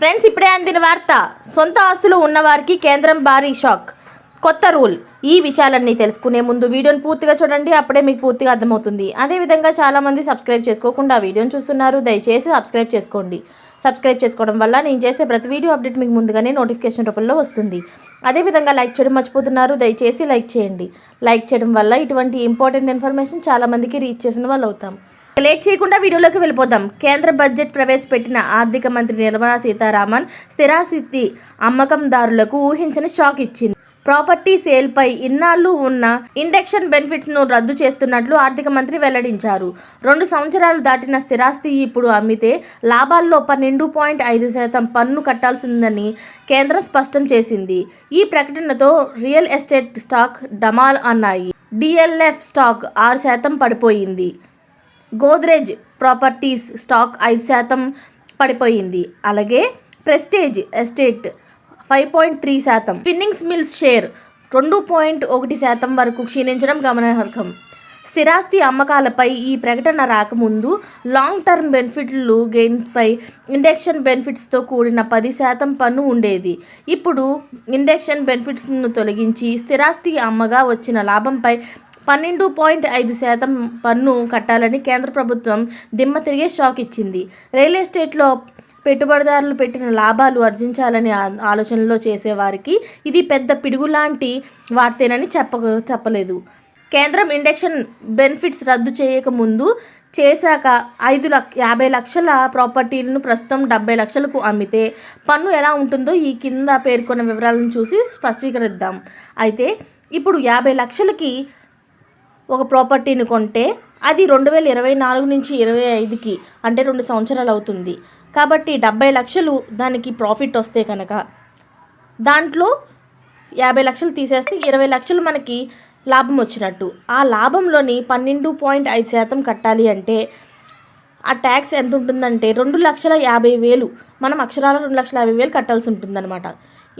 Friends, ఇప్పుడే అందిన వార్త. సొంత ఆస్తులు ఉన్నవారికి కేంద్రం భారీ షాక్. కొత్త రూల్. ఈ విషయాలన్నీ తెలుసుకునే ముందు వీడియోని పూర్తిగా చూడండి, అప్పుడే మీకు పూర్తిగా అర్థమవుతుంది. అదేవిధంగా చాలామంది సబ్స్క్రైబ్ చేసుకోకుండా వీడియోని చూస్తున్నారు. దయచేసి సబ్స్క్రైబ్ చేసుకోండి. సబ్స్క్రైబ్ చేసుకోవడం వల్ల నేను చేసే ప్రతి వీడియో అప్డేట్ మీకు ముందుగానే నోటిఫికేషన్ రూపంలో వస్తుంది. అదేవిధంగా లైక్ చేయడం మర్చిపోతున్నారు. దయచేసి లైక్ చేయండి. లైక్ చేయడం వల్ల ఇటువంటి ఇంపార్టెంట్ ఇన్ఫర్మేషన్ చాలామందికి రీచ్ చేసిన వాళ్ళు అవుతాం. లేట్ చేయకుండా వీడియోలోకి వెళ్ళిపోదాం. కేంద్ర బడ్జెట్ ప్రవేశపెట్టిన ఆర్థిక మంత్రి నిర్మలా సీతారామన్ స్థిరాస్తి అమ్మకందారులకు ఊహించని షాక్ ఇచ్చింది. ప్రాపర్టీ సేల్పై ఇన్నాళ్లు ఉన్న ఇండెక్షన్ బెనిఫిట్స్ను రద్దు చేస్తున్నట్లు ఆర్థిక మంత్రి వెల్లడించారు. 2 సంవత్సరాలు దాటిన స్థిరాస్తి ఇప్పుడు అమ్మితే లాభాల్లో 12.5% పన్ను కట్టాల్సిందని కేంద్రం స్పష్టం చేసింది. ఈ ప్రకటనతో రియల్ ఎస్టేట్ స్టాక్ డమాల్ అన్నాయి. డిఎల్ఎఫ్ స్టాక్ 6% పడిపోయింది. గోద్రేజ్ ప్రాపర్టీస్ స్టాక్ 5% పడిపోయింది. అలాగే ప్రెస్టేజ్ ఎస్టేట్ 5.3%, ఫిన్నింగ్స్ మిల్స్ షేర్ 2.1% వరకు క్షీణించడం గమనార్హం. స్థిరాస్తి అమ్మకాలపై ఈ ప్రకటన రాకముందు లాంగ్ టర్మ్ బెనిఫిట్లు గెయిన్పై ఇండెక్షన్ బెనిఫిట్స్తో కూడిన 10% పన్ను ఉండేది. ఇప్పుడు ఇండెక్షన్ బెనిఫిట్స్ను తొలగించి స్థిరాస్తి అమ్మగా వచ్చిన లాభంపై 12.5% పన్ను కట్టాలని కేంద్ర ప్రభుత్వం దిమ్మ తిరిగే షాక్ ఇచ్చింది. రియల్ ఎస్టేట్లో పెట్టుబడిదారులు పెట్టిన లాభాలు ఆర్జించాలని ఆలోచనలో చేసేవారికి ఇది పెద్ద పిడుగులాంటి వార్తేనని చెప్పలేదు. కేంద్రం ఇండెక్షన్ బెనిఫిట్స్ రద్దు చేయకముందు చేశాక 50 లక్షల ప్రాపర్టీలను ప్రస్తుతం 70 లక్షలకు అమ్మితే పన్ను ఎలా ఉంటుందో ఈ కింద పేర్కొన్న వివరాలను చూసి స్పష్టీకరిద్దాం. అయితే ఇప్పుడు 50 లక్షలకి ఒక ప్రాపర్టీని కొంటే అది 2024 నుంచి 25కి అంటే 2 సంవత్సరాలు అవుతుంది. కాబట్టి 70 లక్షలు దానికి ప్రాఫిట్ వస్తే కనుక దాంట్లో 50 లక్షలు తీసేస్తే 20 లక్షలు మనకి లాభం వచ్చినట్టు. ఆ లాభంలోని 12.5% కట్టాలి అంటే ఆ ట్యాక్స్ ఎంత ఉంటుందంటే 2,50,000. మనం అక్షరాల 2,50,000 కట్టాల్సి ఉంటుందన్నమాట.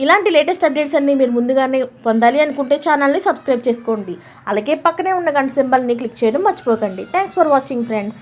ఇలాంటి లేటెస్ట్ అప్డేట్స్ అన్నీ మీరు ముందుగానే పొందాలి అనుకుంటే ఛానల్ని సబ్స్క్రైబ్ చేసుకోండి. అలాగే పక్కనే ఉన్న గంట సింబల్ని క్లిక్ చేయడం మర్చిపోకండి. Thanks for watching friends.